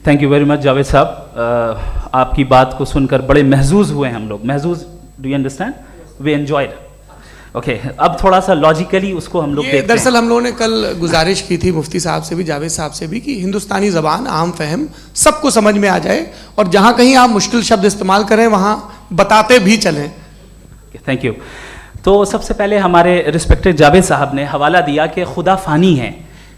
Thank you very much Javed साहब, आपकी बात को सुनकर बड़े महजूज हुए हम लोग। महजूज, do you understand? We enjoyed. Okay, अब थोड़ा सा लॉजिकली उसको हम लोग देखते हैं। दरअसल हम लोगों ने कल गुजारिश की थी मुफ्ती साहब से भी, जावेद साहब से भी, कि हिंदुस्तानी ज़बान आम फहम सबको समझ में आ जाए और जहाँ कहीं आप मुश्किल शब्द इस्तेमाल करें वहाँ बताते भी चलें। Thank you. तो सबसे पहले हमारे रिस्पेक्टेड जावेद साहब ने हवाला दिया कि खुदा फ़ानी है।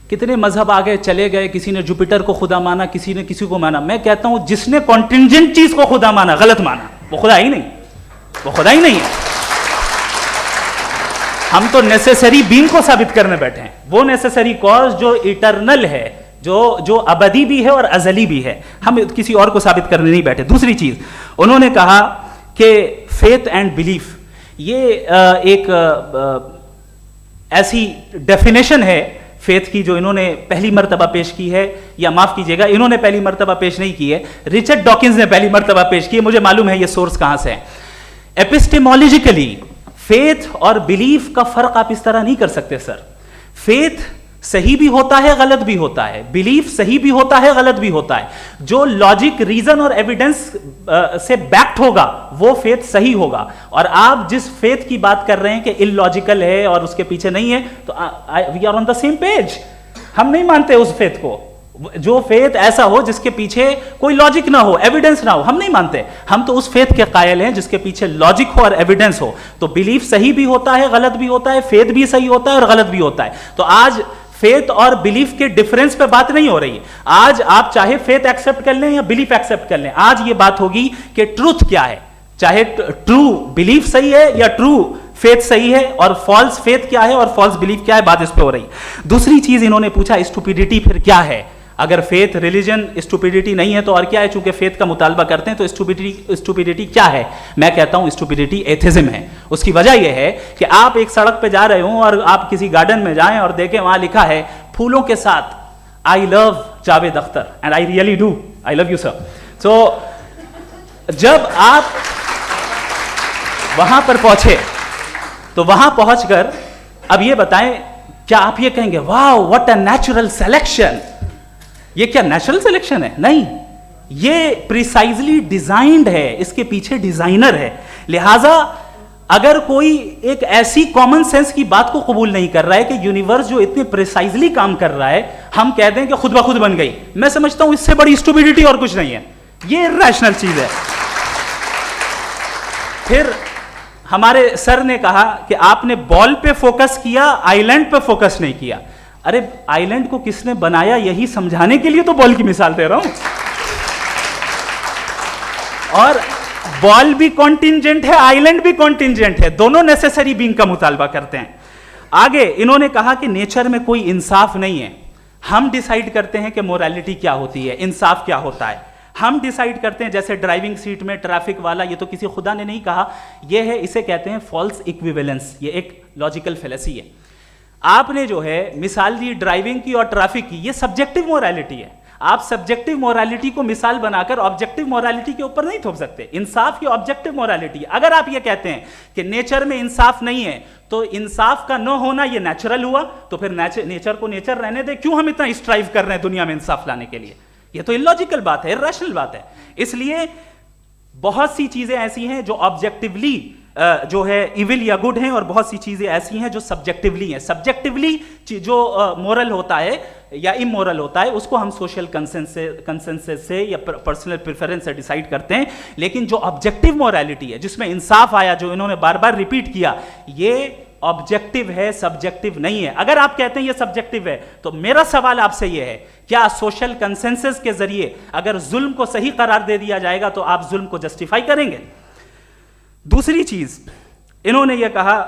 कितने मजहब आगे चले गए, किसी ने जुपिटर को खुदा माना, किसी ने किसी को माना। मैं कहता हूँ जिसने कॉन्टिंजेंट चीज़ को खुदा माना, गलत माना, वो खुदा ही नहीं, वो खुदा ही नहीं है। हम तो नेसेसरी बीइंग को साबित करने बैठे हैं, वो नेसेसरी कॉज जो इटरनल है, जो अबदी भी है और अजली भी है। हम किसी और को साबित करने नहीं बैठे। दूसरी चीज उन्होंने कहा कि फेथ एंड बिलीफ, ये एक ऐसी डेफिनेशन है फेथ की जो इन्होंने पहली मर्तबा पेश की है, या माफ कीजिएगा इन्होंने पहली मर्तबा पेश नहीं की है, रिचर्ड डॉकिंस ने पहली मर्तबा पेश की है। मुझे मालूम है ये सोर्स कहां से है। एपिस्टेमोलॉजिकली फेथ और बिलीफ का फर्क आप इस तरह नहीं कर सकते सर। फेथ सही भी होता है, गलत भी होता है, बिलीफ सही भी होता है, गलत भी होता है। जो लॉजिक, रीजन और एविडेंस से बैक्ड होगा वो फेथ सही होगा। और आप जिस फेथ की बात कर रहे हैं कि इलॉजिकल है और उसके पीछे नहीं है, तो we are on the same page. हम नहीं मानते उस फेथ को, जो फेथ ऐसा हो जिसके पीछे कोई लॉजिक ना हो, एविडेंस ना हो, हम नहीं मानते। हम तो उस फेथ के कायल हैं जिसके पीछे लॉजिक हो और एविडेंस हो। तो बिलीफ सही भी होता है, गलत भी होता है, फेथ भी सही होता है और गलत भी होता है। तो आज फेथ और बिलीफ के डिफरेंस पे बात नहीं हो रही। आज आप चाहे फेथ एक्सेप्ट कर लें या बिलीफ एक्सेप्ट कर लें, आज ये बात होगी कि ट्रूथ क्या है। चाहे ट्रू बिलीफ सही है या ट्रू फेथ सही है, और फॉल्स फेथ क्या है और फॉल्स बिलीफ क्या है, बात इस पे हो रही। दूसरी चीज इन्होंने पूछा स्टुपिडिटी फिर क्या है। अगर फेथ रिलीजन स्टुपिडिटी नहीं है तो और क्या है? चूंकि फेथ का मुतालबा करते हैं तो स्टुपिडिटी क्या है? मैं कहता हूं स्टुपिडिटी एथिज्म है। उसकी वजह यह है कि आप एक सड़क पे जा रहे हो और आप किसी गार्डन में जाएं और देखें वहां लिखा है फूलों के साथ I love Javed Akhtar and I really do, I love you sir. So जब आप वहां पर पहुंचे तो वहां पहुंचकर अब ये बताएं, क्या आप ये कहेंगे wow what a natural selection? ये क्या नेचुरल सिलेक्शन है? नहीं, ये प्रिसाइजली डिजाइंड है, इसके पीछे डिजाइनर है। लिहाजा अगर कोई एक ऐसी कॉमन सेंस की बात को कबूल नहीं कर रहा है कि यूनिवर्स जो इतने प्रिसाइजली काम कर रहा है, हम कह दें कि खुद ब खुद बन गई, मैं समझता हूं इससे बड़ी स्टुपिडिटी और कुछ नहीं है। ये इरैशनल चीज है। फिर हमारे सर ने कहा कि आपने बॉल पे फोकस किया, आइलैंड पे फोकस नहीं किया। अरे आइलैंड को किसने बनाया यही समझाने के लिए तो बॉल की मिसाल दे रहा हूं। और बॉल भी कॉन्टिंजेंट है, आइलैंड भी कॉन्टिंजेंट है, दोनों नेसेसरी बीइंग का मुतालबा करते हैं। आगे इन्होंने कहा कि नेचर में कोई इंसाफ नहीं है। हम डिसाइड करते हैं कि मोरालिटी क्या होती है, इंसाफ क्या होता है। हम डिसाइड करते हैं, जैसे ड्राइविंग सीट में ट्रैफिक वाला, ये तो किसी खुदा ने नहीं कहा, ये है, इसे कहते हैं फॉल्स इक्विवेलेंस। ये एक लॉजिकल फेलेसी है। आपने जो है मिसाल दी ड्राइविंग की और ट्रैफिक की, ये सब्जेक्टिव मोरालिटी है। आप सब्जेक्टिव मोरालिटी को मिसाल बनाकर ऑब्जेक्टिव मोरालिटी के ऊपर नहीं थोप सकते। इंसाफ की ऑब्जेक्टिव मोरालिटी। अगर आप ये कहते हैं कि नेचर में इंसाफ नहीं है तो इंसाफ का न होना ये नेचुरल हुआ, तो फिर नेचर को नेचर रहने दे। क्यों हम इतना स्ट्राइव कर रहे हैं दुनिया में इंसाफ लाने के लिए? ये तो इलॉजिकल बात है, इरैशनल बात है। इसलिए बहुत सी चीजें ऐसी हैं जो ऑब्जेक्टिवली जो है इविल या गुड हैं, और बहुत सी चीजें ऐसी हैं जो सब्जेक्टिवली हैं। सब्जेक्टिवली जो मोरल होता है या इमोरल होता है उसको हम सोशल कंसेंसस से या पर्सनल प्रेफरेंस से डिसाइड करते हैं। लेकिन जो ऑब्जेक्टिव मोरालिटी है जिसमें इंसाफ आया, जो इन्होंने बार बार रिपीट किया, ये ऑब्जेक्टिव है, सब्जेक्टिव नहीं है। अगर आप कहते हैं ये सब्जेक्टिव है तो मेरा सवाल आपसे ये है, क्या सोशल कंसेंसस के जरिए अगर जुल्म को सही करार दे दिया जाएगा तो आप जुल्म को जस्टिफाई करेंगे? दूसरी चीज इन्होंने ये कहा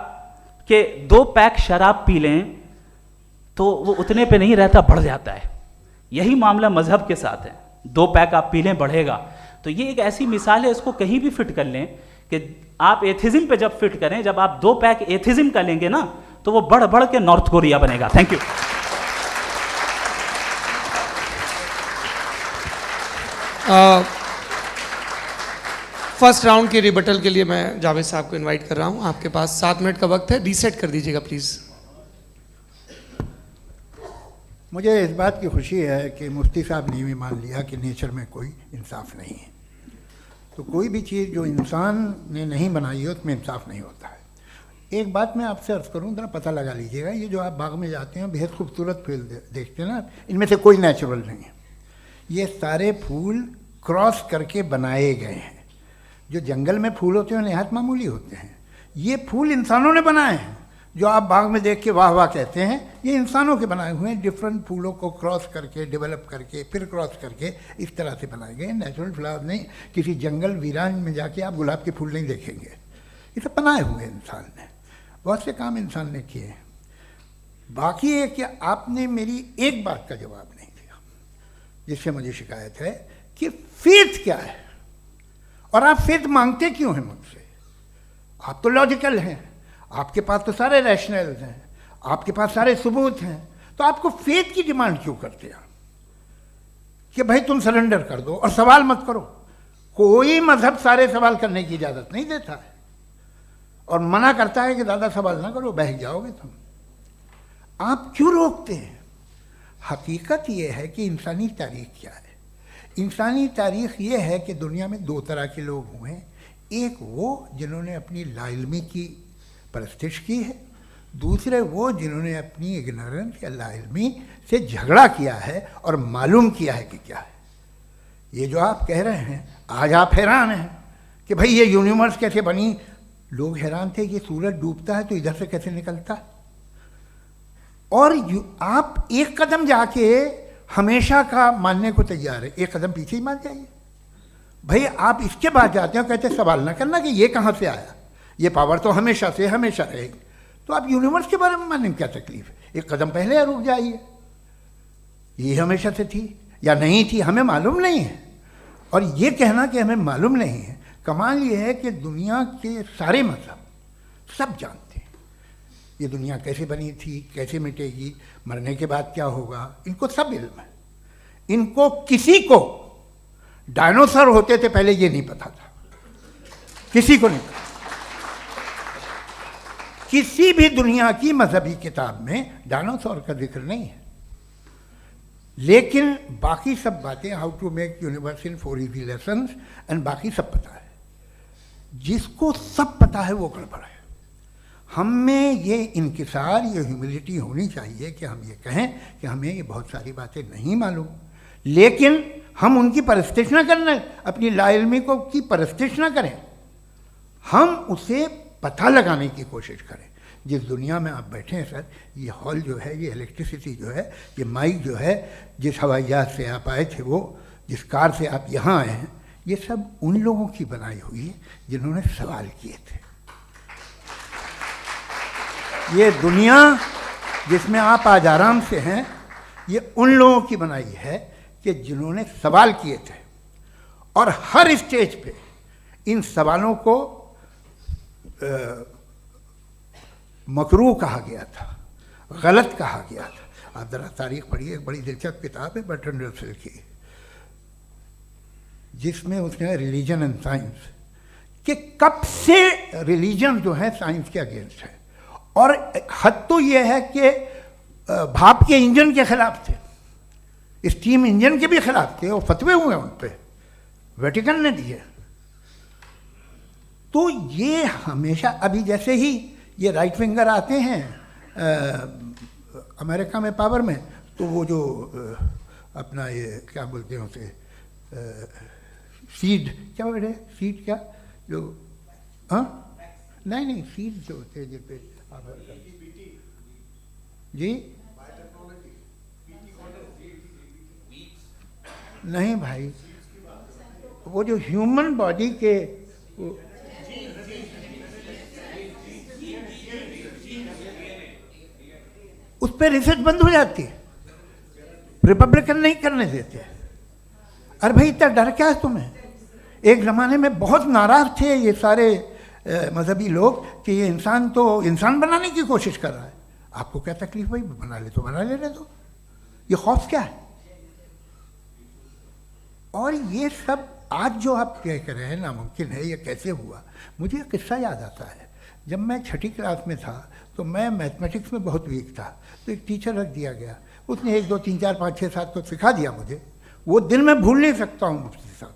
कि 2 पैक शराब पी लें तो वो उतने पे नहीं रहता, बढ़ जाता है। यही मामला मजहब के साथ है। 2 पैक आप पी लें बढ़ेगा। तो ये एक ऐसी मिसाल है, इसको कहीं भी फिट कर लें कि आप एथिज्म पे जब फिट करें, जब आप 2 पैक एथिज्म का लेंगे ना तो वो बढ़ बढ़ के नॉर्थ कोरिया बनेगा। Thank you. फर्स्ट राउंड के रिबटल के लिए मैं जावेद साहब को इनवाइट कर रहा हूं। आपके पास 7 मिनट का वक्त है, रीसेट कर दीजिएगा प्लीज। मुझे इस बात की खुशी है कि मुफ्ती साहब ने भी मान लिया कि नेचर में कोई इंसाफ नहीं है। तो कोई भी चीज़ जो इंसान ने नहीं बनाई है उसमें इंसाफ नहीं होता है। एक बात मैं आपसे अर्ज़ करूँ, ज़रा पता लगा लीजिएगा, ये जो आप बाग में जाते हैं बेहद खूबसूरत फूल देखते हैं ना, इनमें से कोई नेचुरल नहीं है। ये सारे फूल क्रॉस करके बनाए गए हैं। जो जंगल में फूल होते हैं नहायत मामूली होते हैं, ये फूल इंसानों ने बनाए हैं। जो आप बाग में देख के वाह वाह कहते हैं, ये इंसानों के बनाए हुए हैं। डिफरेंट फूलों को क्रॉस करके, डेवलप करके, फिर क्रॉस करके इस तरह से बनाए गए। नेचुरल फ्लावर नहीं। किसी जंगल वीरान में जाके आप गुलाब के फूल नहीं देखेंगे। ये सब बनाए हुए इंसान ने, बहुत से काम इंसान ने किए हैं। बाकी है कि आपने मेरी एक बात का जवाब नहीं दिया, जिससे मुझे शिकायत है कि फेथ क्या है और आप फेथ मांगते क्यों हैं मुझसे? आप तो लॉजिकल हैं, आपके पास तो सारे रैशनल्स हैं, आपके पास सारे सबूत हैं, तो आपको फेथ की डिमांड क्यों करते हैं कि भाई तुम सरेंडर कर दो और सवाल मत करो? कोई मजहब सारे सवाल करने की इजाजत नहीं देता है और मना करता है कि ज़्यादा सवाल ना करो, बह जाओगे तुम। आप क्यों रोकते हैं? हकीकत यह है कि इंसानी तारीख क्या है। इंसानी तारीख ये है कि दुनिया में दो तरह के लोग हुए हैं। एक वो जिन्होंने अपनी लाइल्मी की परस्तिश की है, दूसरे वो जिन्होंने अपनी इग्नोरेंस या लाइल्मी से झगड़ा किया है और मालूम किया है कि क्या है। ये जो आप कह रहे हैं, आज आप हैरान हैं कि भाई ये यूनिवर्स कैसे बनी। लोग हैरान थे कि सूरज डूबता है तो इधर से कैसे निकलता है। और आप एक कदम जाके हमेशा का मानने को तैयार है, एक कदम पीछे ही मान जाइए। भाई आप इसके बाद जाते हो, कहते सवाल ना करना कि ये कहाँ से आया, ये पावर तो हमेशा से हमेशा रहेगी। तो आप यूनिवर्स के बारे में मानने में क्या तकलीफ है? एक कदम पहले रुक जाइए। ये हमेशा से थी या नहीं थी हमें मालूम नहीं है। और ये कहना कि हमें मालूम नहीं है, कमाल ये है कि दुनिया के सारे मजहब सब जानते हैं ये दुनिया कैसे बनी थी, कैसे मिटेगी, मरने के बाद क्या होगा, इनको सब इल्म है। इनको किसी को डायनासोर होते थे पहले ये नहीं पता था, किसी को नहीं पता। किसी भी दुनिया की मजहबी किताब में डायनासोर का जिक्र नहीं है। लेकिन बाकी सब बातें, how to make universe in 4 easy lessons and बाकी सब पता है। जिसको सब पता है वो गड़बड़ है। हम में ये इंकिसार, ये ह्यूमिलिटी होनी चाहिए कि हम ये कहें कि हमें ये बहुत सारी बातें नहीं मालूम, लेकिन हम उनकी परस्तिश ना करें, अपनी लाइल्मी को की परस्तिश ना करें, हम उसे पता लगाने की कोशिश करें। जिस दुनिया में आप बैठे हैं सर, ये हॉल जो है, ये इलेक्ट्रिसिटी जो है, ये माइक जो है, जिस हवाई जहाज से आप आए थे, वो जिस कार से आप यहाँ आए हैं, ये सब उन लोगों की बनाई हुई है जिन्होंने सवाल किए थे। ये दुनिया जिसमें आप आज आराम से हैं, ये उन लोगों की बनाई है कि जिन्होंने सवाल किए थे। और हर स्टेज पे इन सवालों को मकरूह कहा गया था, गलत कहा गया था। आप ज़रा तारीख पढ़िए, एक बड़ी दिलचस्प किताब है बर्ट्रैंड रसेल की, जिसमें उसने रिलीजन एंड साइंस कि कब से रिलीजन जो है साइंस के अगेंस्ट है। और हद तो ये है कि भाप के इंजन के खिलाफ थे, स्टीम इंजन के भी खिलाफ थे, और फतवे हुए उन पर, वेटिकन ने दिए। तो ये हमेशा, अभी जैसे ही ये राइट विंगर आते हैं अमेरिका में पावर में, तो वो जो अपना ये क्या बोलते हैं उसे, सीड क्या बोल रहे, सीड क्या जो, हाँ नहीं सीड जो होते हैं जिन पे जी, नहीं भाई, वो जो ह्यूमन बॉडी के उस पर रिसर्च बंद हो जाती है, रिपब्लिकन नहीं करने देते। अरे भाई इतना डर क्या है तुम्हें? एक ज़माने में बहुत नाराज़ थे ये सारे मजहबी लोग कि ये इंसान तो इंसान बनाने की कोशिश कर रहा है। आपको क्या तकलीफ भाई, बना ले तो बना लेने दो, ये खौफ क्या है? और ये सब आज जो आप कह रहे हैं नामुमकिन है, ये कैसे हुआ? मुझे किस्सा याद आता है, जब मैं छठी क्लास में था तो मैं मैथमेटिक्स में बहुत वीक था, तो एक टीचर रख दिया गया, उसने 1 2 3 4 5 6 7 तो सिखा दिया मुझे। वो दिन मैं भूल नहीं सकता हूँ मुफ्ती साहब,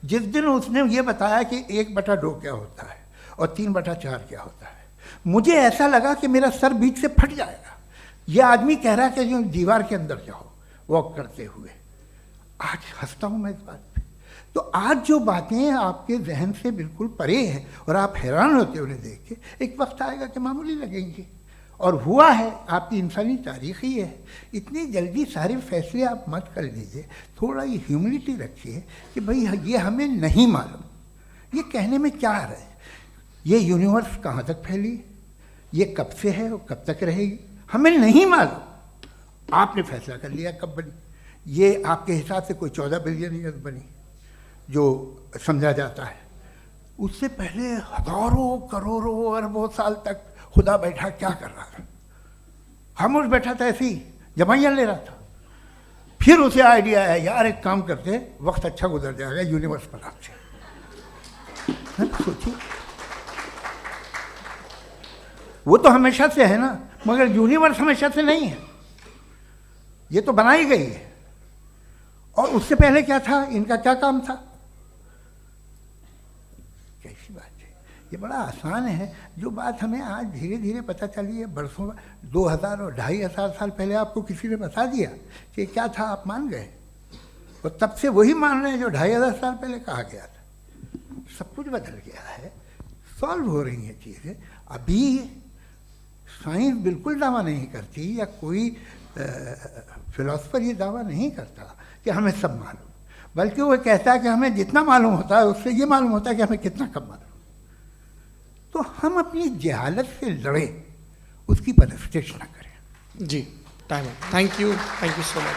जिस दिन उसने ये बताया कि 1/2 क्या होता है और 3/4 क्या होता है, मुझे ऐसा लगा कि मेरा सर बीच से फट जाएगा। ये आदमी कह रहा है कि जो दीवार के अंदर जाओ वॉक करते हुए। आज हंसता हूँ मैं इस बात पे। तो आज जो बातें आपके जहन से बिल्कुल परे हैं और आप हैरान होते हो उन्हें देख के, एक वक्त आएगा कि मामूली लगेंगे। और हुआ है, आपकी इंसानी तारीख ही है। इतनी जल्दी सारे फैसले आप मत कर लीजिए, थोड़ा ये ह्यूमिलिटी रखिए कि भाई ये हमें नहीं मालूम। ये कहने में क्या आ रहा है, ये यूनिवर्स कहाँ तक फैली, ये कब से है और कब तक रहेगी, हमें नहीं मालूम। आपने फैसला कर लिया कब बनी, ये आपके हिसाब से कोई 14 बिलियन ईयर बनी जो समझा जाता है। उससे पहले हजारों करोड़ों अरबों साल तक खुदा बैठा क्या कर रहा था, खामोश बैठा था, ऐसे ही जमाइयाँ ले रहा था। फिर उसे आइडिया आया, यार एक काम करते, वक्त अच्छा गुजर जाएगा, यूनिवर्स बनाते। सोचिए, वो तो हमेशा से है ना, मगर यूनिवर्स हमेशा से नहीं है, ये तो बनाई गई है। और उससे पहले क्या था, इनका क्या काम था, कैसी बात है। ये बड़ा आसान है, जो बात हमें आज धीरे धीरे पता चली है, बरसों 2000 और 2500 साल पहले आपको किसी ने बता दिया कि क्या था, आप मान गए, और तब से वही मान रहे हैं जो 2500 साल पहले कहा गया था। सब कुछ बदल गया है, सॉल्व हो रही हैं चीज़ें। अभी साइंस बिल्कुल दावा नहीं करती, या कोई फिलोसफर ये दावा नहीं करता कि हमें सब मालूम, बल्कि वो कहता है कि हमें जितना मालूम होता है उससे ये मालूम होता है कि हमें कितना कम मालूम। तो हम अपनी जहालत से लड़े, उसकी परस्तिश ना करें। जी, time, thank you so much.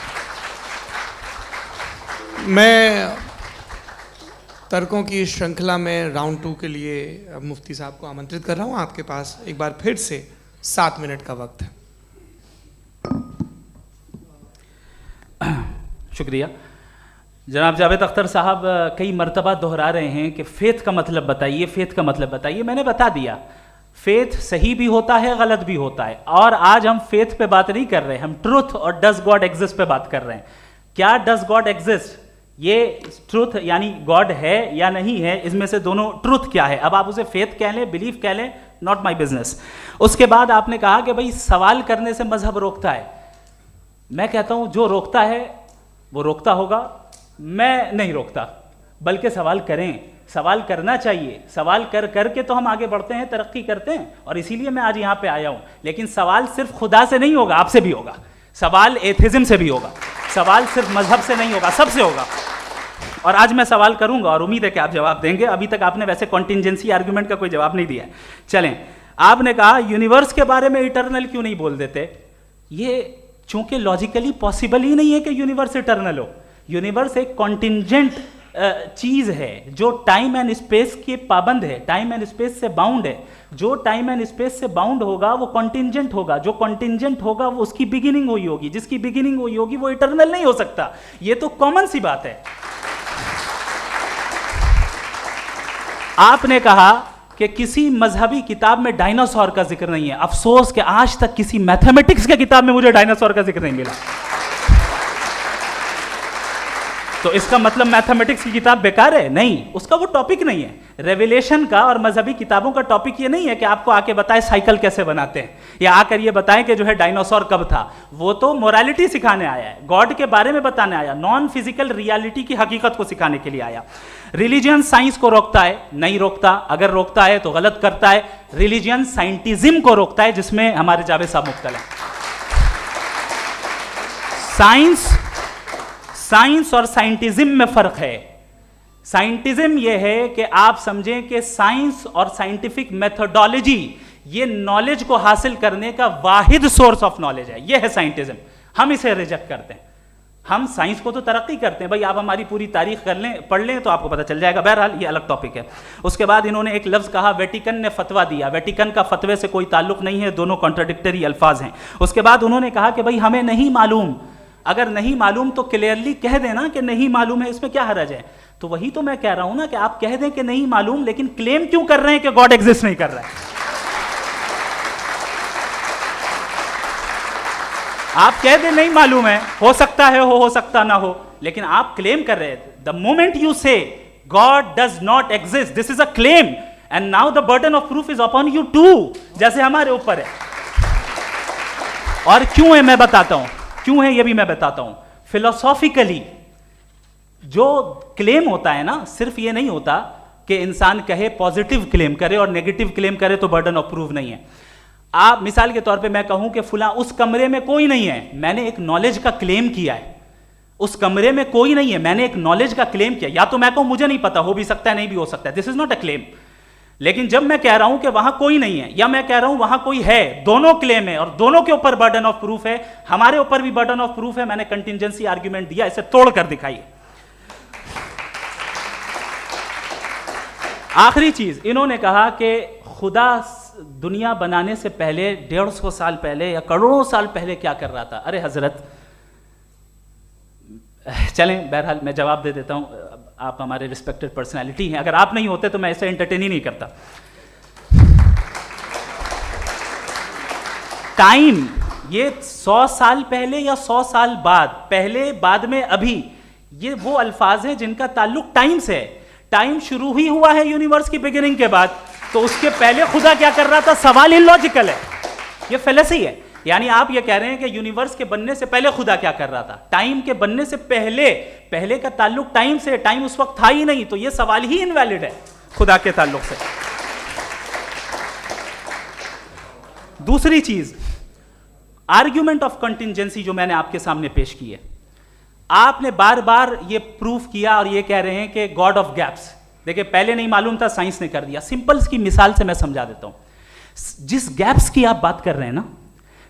मैं तर्कों की श्रृंखला में राउंड 2 के लिए मुफ्ती साहब को आमंत्रित कर रहा हूँ। आपके पास एक बार फिर से 7 मिनट का वक्त है। शुक्रिया। जनाब जावेद अख्तर साहब कई मर्तबा दोहरा रहे हैं कि फ़ेथ का मतलब बताइए, फ़ेथ का मतलब बताइए। मैंने बता दिया, फ़ेथ सही भी होता है, गलत भी होता है। और आज हम फ़ेथ पे बात नहीं कर रहे, हम ट्रुथ और डज गॉड एग्जिस्ट पे बात कर रहे हैं। क्या डज गॉड एग्जिस्ट, ये ट्रुथ यानी गॉड है या नहीं है, इसमें से दोनों ट्रुथ क्या है। अब आप उसे फेथ कह लें, बिलीफ कह लें, नॉट माई बिजनेस। उसके बाद आपने कहा कि भाई सवाल करने से मजहब रोकता है। मैं कहता हूं जो रोकता है वो रोकता होगा, मैं नहीं रोकता, बल्कि सवाल करें, सवाल करना चाहिए। सवाल कर करके तो हम आगे बढ़ते हैं, तरक्की करते हैं, और इसीलिए मैं आज यहाँ पे आया हूँ। लेकिन सवाल सिर्फ खुदा से नहीं होगा, आपसे भी होगा। सवाल एथिज्म से भी होगा, सवाल सिर्फ मजहब से नहीं होगा, सबसे होगा। और आज मैं सवाल करूंगा और उम्मीद है कि आप जवाब देंगे। अभी तक आपने वैसे कॉन्टिंजेंसी आर्गुमेंट का कोई जवाब नहीं दिया है। चलें, आपने कहा यूनिवर्स के बारे में इटर्नल क्यों नहीं बोल देते। ये चूंकि लॉजिकली पॉसिबल ही नहीं है कि यूनिवर्स इटर्नल हो। यूनिवर्स एक कॉन्टिंजेंट चीज है जो टाइम एंड स्पेस के पाबंद है, टाइम एंड स्पेस से बाउंड है। जो टाइम एंड स्पेस से बाउंड होगा वो कॉन्टिंजेंट होगा, जो कॉन्टिंजेंट होगा वो उसकी बिगिनिंग हुई होगी, जिसकी बिगिनिंग हुई होगी वो इटर्नल नहीं हो सकता। ये तो कॉमन सी बात है। आपने कहा कि किसी मजहबी किताब में डायनासोर का जिक्र नहीं है। अफसोस कि आज तक किसी मैथमेटिक्स की किताब में मुझे डायनासोर का जिक्र नहीं मिला। तो इसका मतलब मैथमेटिक्स की किताब बेकार है? नहीं, उसका वो टॉपिक नहीं है। रेवलेशन का और मजहबी किताबों का टॉपिक ये नहीं है कि आपको आके बताए साइकिल कैसे बनाते हैं, या आकर ये बताएं कि जो है डायनासोर कब था। वो तो मोरालिटी सिखाने आया है, गॉड के बारे में बताने आया, नॉन फिजिकल रियलिटी की हकीकत को सिखाने के लिए आया। रिलीजियन साइंस को रोकता है? नहीं रोकता। अगर रोकता है तो गलत करता है। रिलीजियन साइंटिज्म को रोकता है, जिसमें हमारे जावेद साहब मुख्तल हैं। साइंस और साइंटिज्म में फर्क है। साइंटिज्म यह है कि आप समझें कि साइंस और साइंटिफिक मेथोडोलॉजी ये नॉलेज को हासिल करने का वाहिद सोर्स ऑफ नॉलेज है। यह है साइंटिज्म। हम इसे रिजेक्ट करते हैं। हम साइंस को तो तरक्की करते हैं, भाई आप हमारी पूरी तारीख कर लें, पढ़ लें तो आपको पता चल जाएगा। बहरहाल ये अलग टॉपिक है। उसके बाद इन्होंने एक लफ्ज़ कहा, वेटिकन ने फतवा दिया। वेटिकन का फतवे से कोई ताल्लुक नहीं है, दोनों कॉन्ट्राडिक्टरी अल्फाज हैं। उसके बाद उन्होंने कहा कि भाई हमें नहीं मालूम। अगर नहीं मालूम तो क्लियरली कह देना कि नहीं मालूम है, इसमें क्या हरज है। तो वही तो मैं कह रहा हूं ना कि आप कह दें कि नहीं मालूम, लेकिन क्लेम क्यों कर रहे हैं कि गॉड एग्जिस्ट नहीं कर रहा है। आप कह दे नहीं मालूम है, हो सकता है हो सकता ना हो, लेकिन आप क्लेम कर रहे हैं. The moment you say God does not exist, this is a claim, and now the burden of proof is upon you too, जैसे हमारे ऊपर है. और क्यों है मैं बताता हूं, क्यों है ये भी मैं बताता हूं. फिलोसॉफिकली जो क्लेम होता है ना, सिर्फ ये नहीं होता कि इंसान कहे पॉजिटिव क्लेम करे और नेगेटिव क्लेम करे तो बर्डन ऑफ प्रूफ नहीं है. आप मिसाल के तौर पे मैं कहूं कि फुला उस कमरे में कोई नहीं है, मैंने एक नॉलेज का क्लेम किया है. उस कमरे में कोई नहीं है, मैंने एक नॉलेज का क्लेम किया. या तो मैं कहूं मुझे नहीं पता, हो भी सकता है नहीं भी हो सकता है, this is not a claim. लेकिन जब मैं कह रहा हूं कि वहां कोई नहीं है, या मैं कह रहा हूं वहां कोई है, दोनों क्लेम है और दोनों के ऊपर बर्डन ऑफ प्रूफ है. हमारे ऊपर भी बर्डन ऑफ प्रूफ है. मैंने कंटिजेंसी आर्ग्यूमेंट दिया, इसे तोड़कर दिखाइए. आखिरी चीज, इन्होंने कहा कि खुदा दुनिया बनाने से पहले 150 साल पहले या करोड़ों साल पहले क्या कर रहा था. अरे हजरत, चलें बहरहाल मैं जवाब दे देता हूं. आप हमारे रिस्पेक्टेड पर्सनालिटी हैं, अगर आप नहीं होते तो मैं इसे एंटरटेन ही नहीं करता. टाइम, ये 100 साल पहले या 100 साल बाद, पहले बाद में अभी, ये वो अल्फाज हैं जिनका ताल्लुक टाइम से है. टाइम शुरू ही हुआ है यूनिवर्स की बिगिनिंग के बाद, तो उसके पहले खुदा क्या कर रहा था, सवाल इलॉजिकल है, ये फेलेसी है. यानी आप ये कह रहे हैं कि यूनिवर्स के बनने से पहले खुदा क्या कर रहा था. टाइम के बनने से पहले, पहले का ताल्लुक टाइम से, टाइम उस वक्त था ही नहीं, तो ये सवाल ही इनवैलिड है खुदा के ताल्लुक से. दूसरी चीज, आर्ग्यूमेंट ऑफ कंटिजेंसी जो मैंने आपके सामने पेश की है, आपने बार बार ये प्रूफ किया और ये कह रहे हैं कि गॉड ऑफ गैप्स. देखिए, पहले नहीं मालूम था, साइंस ने कर दिया. सिंपल्स की मिसाल से मैं समझा देता हूं. जिस गैप्स की आप बात कर रहे हैं ना,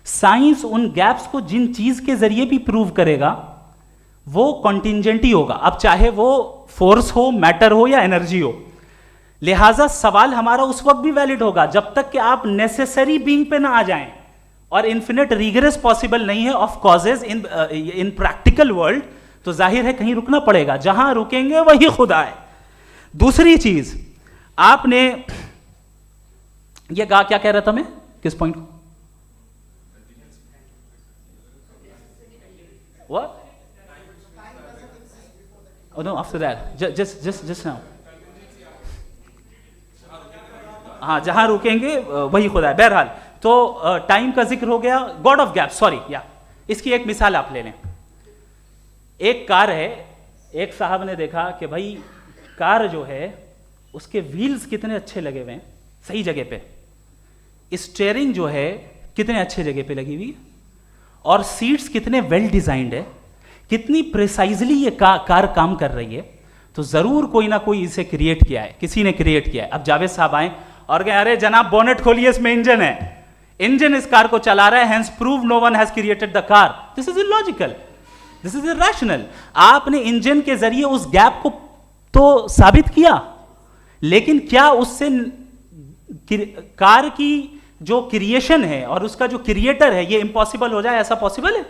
साइंस उन गैप्स को जिन चीज के जरिए भी प्रूव करेगा वो कॉन्टिंजेंट ही होगा. अब चाहे वो फोर्स हो, मैटर हो या एनर्जी हो. लिहाजा सवाल हमारा उस वक्त भी वैलिड होगा जब तक कि आप नेसेसरी बीइंग पे ना आ जाएं. और इन्फिनिट रिग्रेस पॉसिबल नहीं है of causes in practical world, तो जाहिर है कहीं रुकना पड़ेगा. जहां रुकेंगे वही खुदा है. दूसरी चीज, आपने ये कहा, क्या कह रहा था मैं, किस पॉइंट को? What? Oh no, after that. Just now. हाँ, जहां रुकेंगे वही खुदा है. बहरहाल, तो टाइम का जिक्र हो गया. गॉड ऑफ गैप, सॉरी, या इसकी एक मिसाल आप ले लें. एक कार है, एक साहब ने देखा कि भाई कार जो है उसके व्हील्स कितने अच्छे लगे हुए हैं सही जगह पे, स्टीयरिंग जो है कितने अच्छे जगह पे लगी हुई है, और सीट्स कितने वेल डिजाइंड है, कितनी प्रिसाइजली ये कार काम कर रही है. तो जरूर कोई ना कोई इसे क्रिएट किया है, किसी ने क्रिएट किया है. अब जावेद साहब आए और कहे, अरे जनाब बोनेट खोलिए, इसमें इंजन है, इंजन इस कार को चला रहा है, hence prove no one has created the car. This is illogical, this is irrational. आपने इंजन के जरिए उस गैप को तो साबित किया, लेकिन क्या उससे कार की जो क्रिएशन है और उसका जो क्रिएटर है ये इम्पॉसिबल हो जाए? ऐसा पॉसिबल है?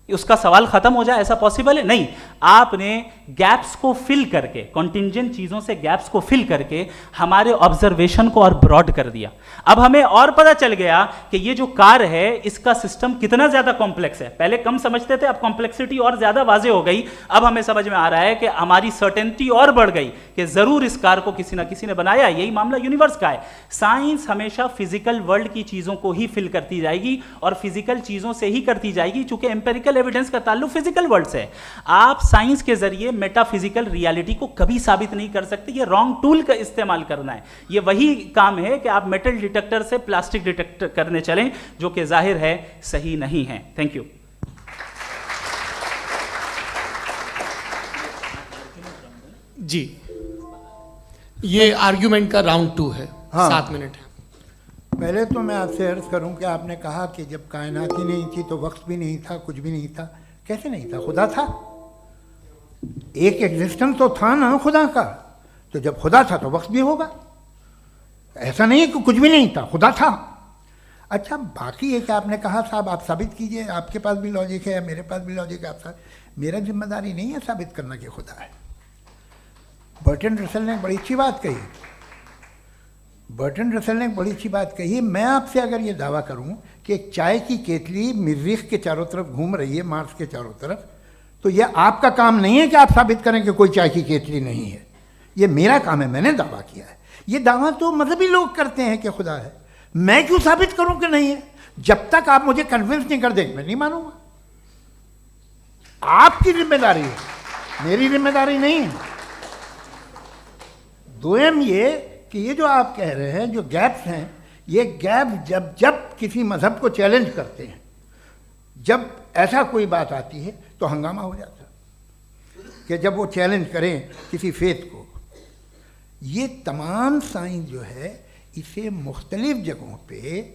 उसका सवाल खत्म हो जाए, ऐसा पॉसिबल है? नहीं. आपने गैप्स को फिल करके, कॉन्टिंजेंट चीजों से गैप्स को फिल करके हमारे ऑब्जर्वेशन को और ब्रॉड कर दिया. अब हमें और पता चल गया कि ये जो कार है इसका सिस्टम कितना ज्यादा कॉम्प्लेक्स है. पहले कम समझते थे, अब कॉम्प्लेक्सिटी और ज्यादा वाजे हो गई. अब हमें समझ में आ रहा है कि हमारी सर्टेनिटी और बढ़ गई कि जरूर इस कार को किसी ना किसी ने बनाया. यही मामला यूनिवर्स का है. साइंस हमेशा फिजिकल वर्ल्ड की चीजों को ही फिल करती जाएगी और फिजिकल चीजों से ही करती जाएगी, चूंकि एम्पेरिकल एविडेंस का ताल्लुक फिजिकल वर्ल्ड से है. आप साइंस के जरिए मेटाफिजिकल रियलिटी को कभी साबित नहीं कर सकते. ये रॉन्ग टूल का इस्तेमाल करना है. ये वही काम है कि आप मेटल डिटेक्टर से प्लास्टिक डिटेक्टर करने चलें, जो कि जाहिर है सही नहीं है. Thank you. जी, ये आर्ग्यूमेंट का राउंड 2 है. हाँ. 7 मिनट है. पहले तो मैं आपसे अर्ज करूं कि आपने कहा कि जब कायनात ही नहीं थी तो वक्त भी नहीं था, कुछ भी नहीं था. कैसे नहीं था? खुदा था. एक एग्जिस्टेंस तो था ना खुदा का. तो जब खुदा था तो वक्त भी होगा. ऐसा नहीं है कि कुछ भी नहीं था, खुदा था. अच्छा, बाकी एक आपने कहा साहब आप साबित कीजिए, आपके पास भी लॉजिक है, मेरे पास भी लॉजिक है. आप मेरा जिम्मेदारी नहीं है साबित करना कि खुदा है. बर्ट्रैंड रसल ने बड़ी अच्छी बात कही. बर्टन रसल ने एक बड़ी अच्छी बात कही है। मैं आपसे अगर ये दावा करूं कि एक चाय की केतली मरीख के चारों तरफ घूम रही है, मार्स के चारों तरफ, तो यह आपका काम नहीं है कि आप साबित करें कि कोई चाय की केतली नहीं है। ये मेरा काम है, मैंने दावा किया है। ये दावा तो मजहबी लोग करते हैं कि खुदा है, मैं क्यों साबित करूं कि नहीं है? जब तक आप मुझे कन्विंस नहीं कर देंगे मैं नहीं मानूंगा। आपकी जिम्मेदारी है, मेरी जिम्मेदारी नहीं है। दोयम ये कि ये जो आप कह रहे हैं, जो गैप्स हैं, ये गैप जब जब किसी मजहब को चैलेंज करते हैं, जब ऐसा कोई बात आती है तो हंगामा हो जाता है कि जब वो चैलेंज करें किसी फेथ को। ये तमाम साइंस जो है इसे मुख्तलिफ जगहों पे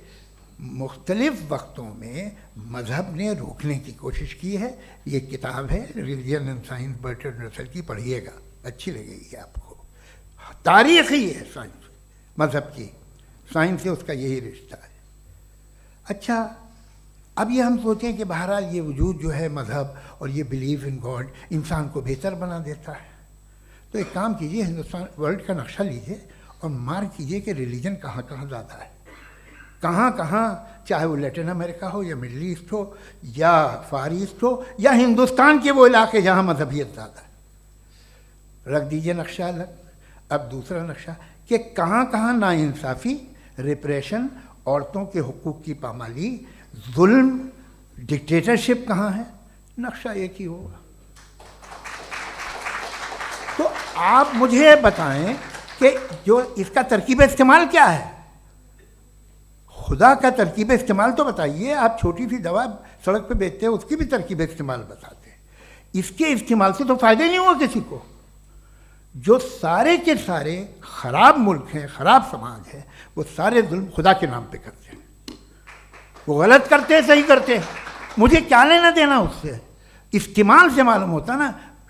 मुख्तलिफ वक्तों में मज़हब ने रोकने की कोशिश की है। ये किताब है religion and science Burton Russell की, पढ़िएगा, अच्छी लगेगी आपको। तारीख़ ही है साइंस, मज़हब की साइंस से उसका यही रिश्ता है। अच्छा, अब ये हम सोचें कि बहरहाल ये वजूद जो है मज़हब और ये बिलीव इन गॉड इंसान को बेहतर बना देता है, तो एक काम कीजिए, हिंदुस्तान वर्ल्ड का नक्शा लीजिए और मार्क कीजिए कि रिलीजन कहाँ कहाँ ज़्यादा है, कहाँ कहाँ, चाहे वो लैटिन अमेरिका हो या मिडल ईस्ट हो या फार ईस्ट हो या हिंदुस्तान के वो इलाके जहाँ मजहबियत ज़्यादा है। रख दीजिए नक्शा अलग। अब दूसरा नक्शा कि कहाँ कहाँ नाइंसाफ़ी, रिप्रेशन, औरतों के हुकूक की पामाली, जुल्म, डिक्टेटरशिप कहाँ है, नक्शा एक ही होगा। तो आप मुझे बताएं कि जो इसका तरकीब इस्तेमाल क्या है, खुदा का तरकीब इस्तेमाल तो बताइए। आप छोटी सी दवा सड़क पे बेचते हैं, उसकी भी तरकीब इस्तेमाल बताते हैं। इसके इस्तेमाल से तो फ़ायदे नहीं हुआ किसी को। जो सारे के सारे ख़राब मुल्क हैं, ख़राब समाज है, वो सारे जुल्म खुदा के नाम पे करते हैं। वो गलत करते हैं, सही करते हैं, मुझे क्या लेना देना उससे। इस्तेमाल से मालूम होता ना।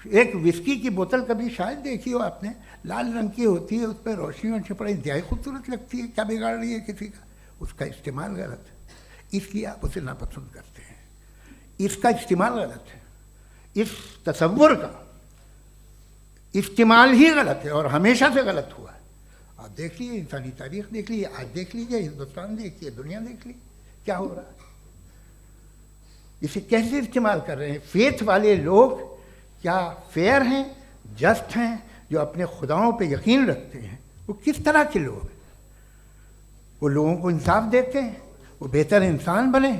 एक विस्की की बोतल कभी शायद देखी हो आपने, लाल रंग की होती है, उस पर रोशनी और छपड़ा इंतहाई खूबसूरत लगती है, क्या बिगाड़ रही है किसी का? उसका इस्तेमाल गलत है, इसलिए आप उसे नापसंद करते हैं। इसका इस्तेमाल गलत है, इस तसव्वुर का इस्तेमाल ही गलत है और हमेशा से गलत हुआ है। आप देख लीजिए, इंसानी तारीख देख लीजिए, आज देख लीजिए, हिंदुस्तान देखिए, दुनिया देख लीजिए, क्या हो रहा है। इसे कैसे इस्तेमाल कर रहे हैं फेथ वाले लोग? क्या फेयर हैं, जस्ट हैं, जो अपने खुदाओं पे यकीन रखते हैं? वो किस तरह के लोग हैं? वो लोगों को इंसाफ देते हैं, वो बेहतर इंसान बने।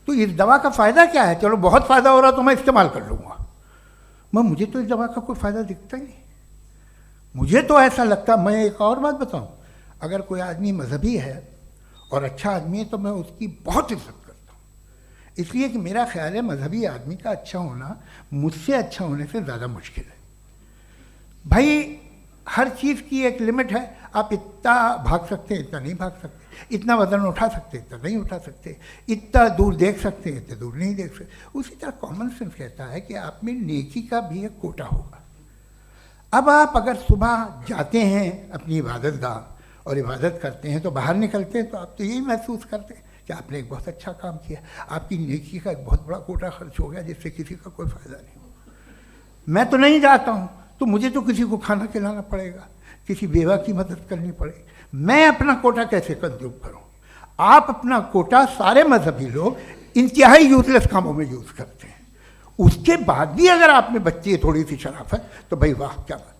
तो इस दवा का फ़ायदा क्या है? चलो बहुत फ़ायदा हो रहा तो मैं इस्तेमाल कर लूँगा, मुझे तो इस दवा का कोई फ़ायदा दिखता ही नहीं। मुझे तो ऐसा लगता, मैं एक और बात बताऊँ, अगर कोई आदमी मजहबी है और अच्छा आदमी है तो मैं उसकी बहुत इज्जत करता हूँ, इसलिए कि मेरा ख्याल है मजहबी आदमी का अच्छा होना मुझसे अच्छा होने से ज़्यादा मुश्किल है। भाई हर चीज़ की एक लिमिट है। आप इतना भाग सकते हैं, इतना नहीं भाग सकते, इतना वज़न उठा सकते, इतना नहीं उठा सकते, इतना दूर देख सकते हैं, इतना दूर नहीं देख सकते। उसी तरह कॉमन सेंस कहता है कि आप में नेकी का भी एक कोटा होगा। अब आप अगर सुबह जाते हैं अपनी इबादत गाह और इबादत करते हैं, तो बाहर निकलते हैं तो आप तो यही महसूस करते हैं कि आपने एक बहुत अच्छा काम किया, आपकी नेकी का एक बहुत बड़ा कोटा खर्च हो गया जिससे किसी का कोई फ़ायदा नहीं हो। मैं तो नहीं जाता हूँ तो मुझे तो किसी को खाना खिलाना पड़ेगा, किसी बेवा की मदद करनी पड़ेगी। मैं अपना कोटा कैसे कंज्यूम करूं? आप अपना कोटा, सारे मजहबी लोग इंतहाई यूजलेस कामों में यूज़ करते हैं। उसके बाद भी अगर आप में बच्ची है थोड़ी सी शराफत, तो भाई वाह क्या बात।